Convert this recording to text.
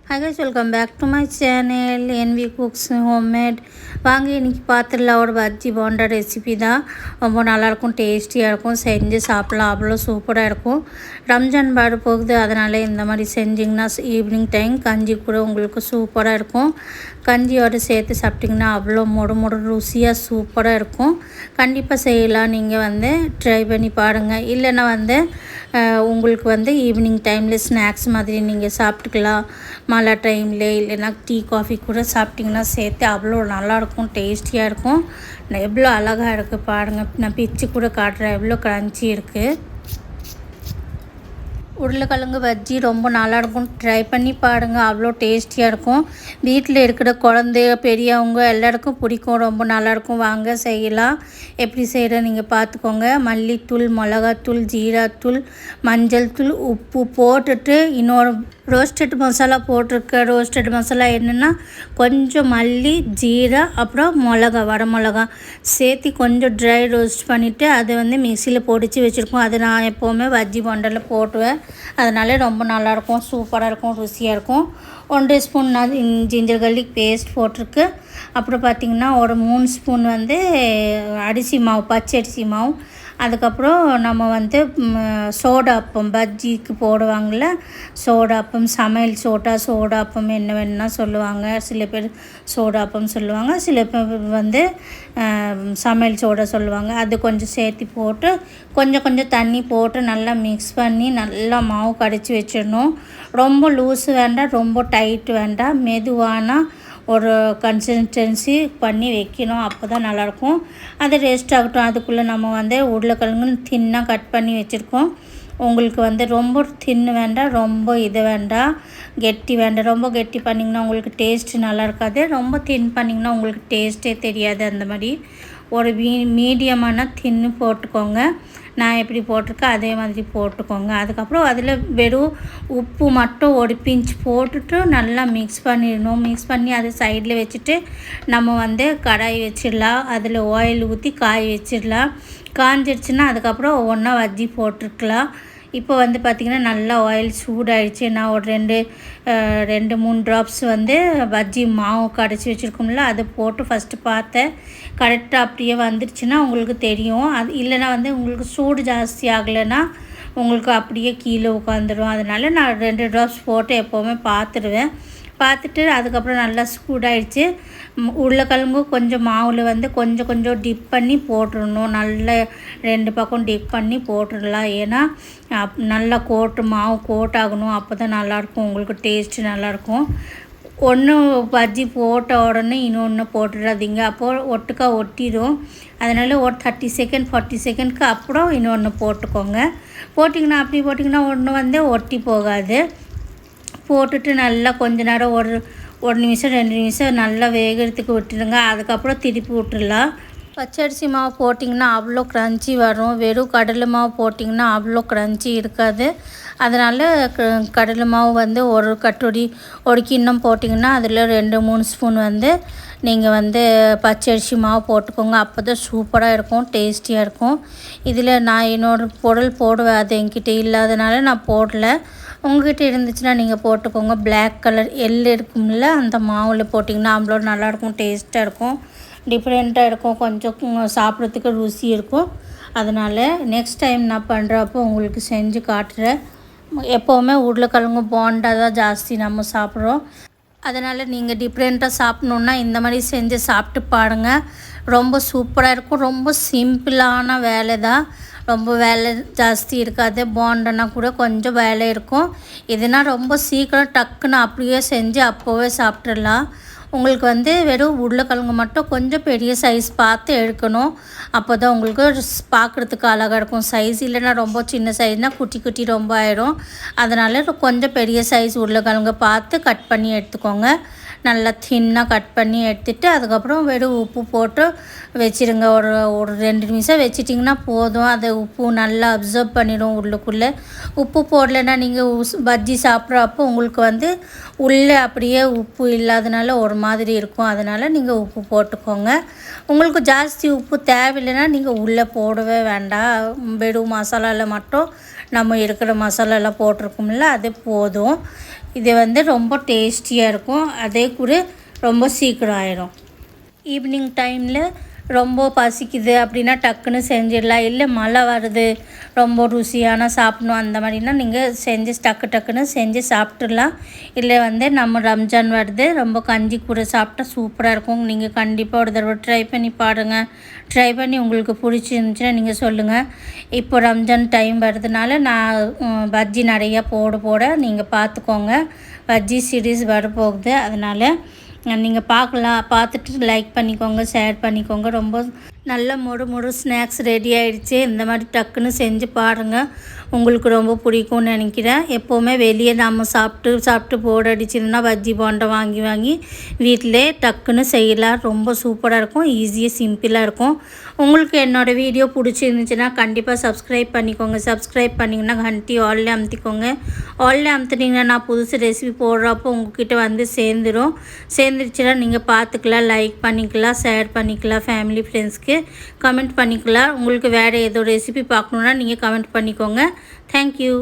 Hi guys, welcome back to my channel NV Cooks Homemade. வாங்க இன்னைக்கு பார்த்துடலாம் ஒரு பஜ்ஜி போண்டா ரெசிபி தான். ரொம்ப நல்லாயிருக்கும், டேஸ்டியாக இருக்கும், செஞ்சு சாப்பிட்லாம், அவ்வளோ சூப்பராக இருக்கும். ரம்ஜான் பாடு போகுது, அதனால் இந்த மாதிரி செஞ்சிங்கன்னா ஈவினிங் டைம் கஞ்சி கூட உங்களுக்கு சூப்பராக இருக்கும். கஞ்சியோடு சேர்த்து சாப்பிட்டிங்கன்னா அவ்வளோ மொடு ருசியாக சூப்பராக இருக்கும். கண்டிப்பாக செய்யலாம், நீங்கள் ட்ரை பண்ணி பாருங்கள். இல்லைன்னா உங்களுக்கு ஈவினிங் டைமில் ஸ்நாக்ஸ் மாதிரி நீங்கள் சாப்பிட்டுக்கலாம். மழை டைமில் இல்லைன்னா டீ காஃபி கூட சாப்பிட்டிங்கன்னா சேர்த்து அவ்வளோ நல்லாயிருக்கும், டேஸ்டியாக இருக்கும். எவ்வளோ அழகாக இருக்குது பாருங்கள். நான் பிச்சு கூட காட்டுறேன், எவ்வளோ கிரன்ச்சி இருக்குது. உருளைக்கிழங்கு பஜ்ஜி ரொம்ப நல்லாயிருக்கும், ட்ரை பண்ணி பாருங்கள், அவ்வளோ டேஸ்டியாக இருக்கும். வீட்டில் இருக்கிற குழந்தை பெரியவங்க எல்லாருக்கும் பிடிக்கும், ரொம்ப நல்லாயிருக்கும். வாங்க செய்யலாம். எப்படி செய்கிற நீங்கள் பார்த்துக்கோங்க. மல்லித்தூள், மிளகாத்தூள், ஜீராத்தூள், மஞ்சள் தூள், உப்பு போட்டுட்டு இன்னொரு ரோஸ்டட் மசாலா போட்டிருக்க. ரோஸ்டட் மசாலா என்னென்னா கொஞ்சம் மல்லி, ஜீரா, அப்புறம் வர மிளகா சேர்த்து கொஞ்சம் ட்ரை ரோஸ்ட் பண்ணிவிட்டு அதை மிக்சியில் பொடிச்சு வச்சுருக்கோம். அதை நான் எப்போவுமே பஜ்ஜி போண்டலில் போட்டுவேன். அதனால ரொம்ப நல்லாயிருக்கும், சூப்பராக இருக்கும், ருசியாக இருக்கும். 1 ஸ்பூன் ஜிஞ்சர் கார்லிக் பேஸ்ட் போட்டிருக்கு. அப்புறம் பார்த்திங்கன்னா ஒரு 3 ஸ்பூன் அரிசி மாவு, பச்சை அரிசி மாவு. அதுக்கப்புறம் நம்ம சோடாப்பம் பஜ்ஜிக்கு போடுவாங்கள்ல, சோடாப்பம், சமையல் சோடாப்பம் என்ன வேணுன்னா சொல்லுவாங்க. சில பேர் சோடாப்பம் சொல்லுவாங்க, சில பேர் சமையல் சோடா சொல்லுவாங்க. அது கொஞ்சம் சேர்த்து போட்டு கொஞ்சம் தண்ணி போட்டு நல்லா மிக்ஸ் பண்ணி நல்லா மாவு கடிச்சு வச்சிடணும். ரொம்ப லூஸு வேண்டாம், ரொம்ப டைட்டு வேண்டாம், மெதுவான ஒரு கன்சிஸ்டன்சி பண்ணி வைக்கணும். அப்போ தான் நல்லாயிருக்கும். அது ரெஸ்ட் ஆகட்டும். அதுக்குள்ளே நம்ம உருளைக்கிழங்கு தின்னாக கட் பண்ணி வச்சுருக்கோம். உங்களுக்கு ரொம்ப தின்னு வேண்டாம், ரொம்ப இது வேண்டாம், கெட்டி வேண்டாம். ரொம்ப கெட்டி பண்ணிங்கன்னா உங்களுக்கு டேஸ்ட்டு நல்லா இருக்காது, ரொம்ப தின் பண்ணிங்கன்னா உங்களுக்கு டேஸ்ட்டே தெரியாது. அந்த மாதிரி ஒரு மீடியமான தின்னு போட்டுக்கோங்க. நான் எப்படி போட்டிருக்கேன் அதே மாதிரி போட்டுக்கோங்க. அதுக்கப்புறம் அதில் வெறும் உப்பு மட்டும் ஒரு பிஞ்ச் போட்டுட்டு நல்லா மிக்ஸ் பண்ணிடணும். மிக்ஸ் பண்ணி அதை சைடில் வச்சுட்டு நம்ம கடாய் வச்சிடலாம். அதில் ஆயில் ஊற்றி காய வச்சிடலாம். காஞ்சிடுச்சுன்னா அதுக்கப்புறம் ஒவ்வொன்றா வஜ்ஜி போட்டிருக்கலாம். இப்போ பார்த்திங்கன்னா நல்லா ஆயில் சூடாகிடுச்சு. நான் ஒரு 2-3 ட்ராப்ஸ் பஜ்ஜி மாவு கடைச்சி வச்சுருக்கோம்ல, அதை போட்டு ஃபஸ்ட்டு பார்த்தேன். கரெக்டாக அப்படியே வந்துடுச்சுன்னா உங்களுக்கு தெரியும். அது இல்லைன்னா உங்களுக்கு சூடு ஜாஸ்தி ஆகலைன்னா உங்களுக்கு அப்படியே கீழே உட்காந்துடும். அதனால் நான் 2 ட்ராப்ஸ் போட்டு எப்போவுமே பார்த்துட்டு அதுக்கப்புறம் நல்லா சூடாகிடுச்சு. உருளைக்கிழங்கு கொஞ்சம் மாவில் கொஞ்சம் டிப் பண்ணி போட்டுடணும். நல்லா 2 பக்கம் டிப் பண்ணி போட்டுடலாம். ஏன்னா நல்லா மாவு கோட் ஆகணும். அப்போ தான் நல்லாயிருக்கும், உங்களுக்கு டேஸ்ட்டு நல்லாயிருக்கும். ஒன்று பஜ்ஜி போட்ட உடனே இன்னொன்று போட்டுடாதீங்க, அப்போது ஒட்டுக்கா ஒட்டிடும். அதனால் ஒரு 30 செகண்ட் 40 செகண்ட்க்கு அப்புறம் இன்னொன்று போட்டுக்கோங்க. போட்டிங்கன்னா ஒன்று ஒட்டி போகாது. போட்டுட்டு நல்லா கொஞ்ச நேரம் ஒரு நிமிஷம் 2 நிமிஷம் நல்லா வேகிறதுக்கு விட்டுடுங்க. அதுக்கப்புறம் திருப்பி விட்டுடலாம். பச்சரிசி மாவு போட்டிங்கன்னா அவ்வளோ க்ரன்ச்சி வரும். வெறும் கடலை மாவு போட்டிங்கன்னா அவ்வளோ க்ரன்ச்சி இருக்காது. அதனால் கடலை மாவு ஒரு கட்டோடி ஒரு கிண்ணம் போட்டிங்கன்னா அதில் 2-3 ஸ்பூன் நீங்கள் பச்சரிசி மாவு போட்டுக்கோங்க. அப்போ தான் சூப்பராக இருக்கும், டேஸ்டியாக இருக்கும். இதில் நான் என்னோடய பொருள் போடுவேன், அது என்கிட்ட இல்லாதனால நான் போடலை. உங்கள்கிட்ட இருந்துச்சுன்னா நீங்கள் போட்டுக்கோங்க. பிளாக் கலர் எள் இருக்கும்ல, அந்த மாவில் போட்டிங்கன்னா அவ்வளோ நல்லாயிருக்கும், டேஸ்ட்டாக இருக்கும், டிஃப்ரெண்ட்டாக இருக்கும், கொஞ்சம் சாப்பிட்றதுக்கு ருசி இருக்கும். அதனால் நெக்ஸ்ட் டைம் நான் பண்ணுறப்போ உங்களுக்கு செஞ்சு காட்டுறேன். எப்போவுமே உருளைக்கிழங்கு போண்டா தான் ஜாஸ்தி நம்ம சாப்பிட்றோம். அதனால் நீங்கள் டிஃப்ரெண்ட்டாக சாப்பிட்ணுன்னா இந்த மாதிரி செஞ்சு சாப்பிட்டு பாருங்கள். ரொம்ப சூப்பராக இருக்கும். ரொம்ப சிம்பிளான வேலை தான், ரொம்ப வேலை ஜாஸ்தி இருக்காது. போண்டனா கூட கொஞ்சம் வேலை இருக்கும். இதுனா ரொம்ப சீக்கிரம் டக்குன்னு அப்படியே செஞ்சு அப்போவே சாப்பிட்றலாம். உங்களுக்கு வெறும் உருளைக்கிழங்கு மட்டும் கொஞ்சம் பெரிய சைஸ் பார்த்து எடுக்கணும். அப்போ தான் உங்களுக்கு பார்க்குறதுக்கு அழகாக இருக்கும். சைஸ் இல்லைன்னா ரொம்ப சின்ன சைஸ்னால் குட்டி ரொம்ப ஆயிடும். அதனால் கொஞ்சம் பெரிய சைஸ் உருளைக்கிழங்கு பார்த்து கட் பண்ணி எடுத்துக்கோங்க. நல்லா தின்னாக கட் பண்ணி எடுத்துகிட்டு அதுக்கப்புறம் வெறும் உப்பு போட்டு வச்சுருங்க. ஒரு 2 நிமிஷம் வச்சிட்டிங்கன்னா போதும். அதை உப்பு நல்லா அப்சர்வ் பண்ணிடும் உள்ளுக்குள்ளே. உப்பு போடலைன்னா நீங்கள் பஜ்ஜி சாப்பிட்றப்போ உங்களுக்கு உள்ளே அப்படியே உப்பு இல்லாதனால ஒரு மாதிரி இருக்கும். அதனால் நீங்கள் உப்பு போட்டுக்கோங்க. உங்களுக்கு ஜாஸ்தி உப்பு தேவையில்லைன்னா நீங்கள் உள்ளே போடவே வேண்டாம். வெறும் மசாலாவில் மட்டும் நம்ம இருக்கிற மசாலாலாம் போட்டிருக்கோம்ல, அது போதும். இது வந்து ரொம்ப டேஸ்டியாக இருக்கும். அதே கூட ரொம்ப சீக்கிரம் ஆயிடும். ஈவினிங் டைமில் ரொம்ப பசிக்குது அப்படின்னா டக்குன்னு செஞ்சிடலாம். இல்லை மழை வருது ரொம்ப ருசியான சாப்பிடணும் அந்த மாதிரினா நீங்கள் செஞ்சு டக்குன்னு செஞ்சு சாப்பிட்றலாம். இல்லை வந்து நம்ம ரம்ஜான் வருது, ரொம்ப கஞ்சி கூட சாப்பிட்டா சூப்பராக இருக்கும். நீங்கள் கண்டிப்பாக ஒரு தடவை ட்ரை பண்ணி பாருங்கள். ட்ரை பண்ணி உங்களுக்கு பிடிச்சிருந்துச்சுன்னா நீங்கள் சொல்லுங்கள். இப்போ ரம்ஜான் டைம் வருதுனால நான் பஜ்ஜி நிறையா போட நீங்கள் பார்த்துக்கோங்க. பஜ்ஜி சீரீஸ் வரப்போகுது, அதனால் நீங்கள் பார்த்துட்டு லைக் பண்ணிக்கோங்க, ஷேர் பண்ணிக்கோங்க. ரொம்ப நல்ல மொறு ஸ்நாக்ஸ் ரெடி ஆகிடுச்சு. இந்த மாதிரி டக்குன்னு செஞ்சு பாருங்கள், உங்களுக்கு ரொம்ப பிடிக்கும்னு நினைக்கிறேன். எப்போவுமே வெளியே நம்ம சாப்பிட்டு போர் அடிச்சிருந்தா பஜ்ஜி போண்டா வாங்கி வீட்டிலே டக்குன்னு செய்யலாம். ரொம்ப சூப்பராக இருக்கும், ஈஸியாக சிம்பிளாக இருக்கும். உங்களுக்கு என்னோடய வீடியோ பிடிச்சிருந்துச்சுன்னா கண்டிப்பாக சப்ஸ்கிரைப் பண்ணிக்கோங்க. சப்ஸ்கிரைப் பண்ணிங்கன்னா கண்டி ஆல்லே அமுத்திக்கோங்க. ஆல்லே அமுத்துட்டிங்கன்னா நான் புதுசு ரெசிபி போடுறப்போ உங்கள்கிட்ட வந்து சேர்ந்துருச்சுன்னா நீங்கள் பார்த்துக்கலாம், லைக் பண்ணிக்கலாம், ஷேர் பண்ணிக்கலாம், ஃபேமிலி ஃப்ரெண்ட்ஸ்க்கு கமெண்ட் பண்ணிக்கலாம். உங்களுக்கு வேறு ஏதோ ரெசிபி பார்க்கணுன்னா நீங்கள் கமெண்ட் பண்ணிக்கோங்க. தேங்க்யூ.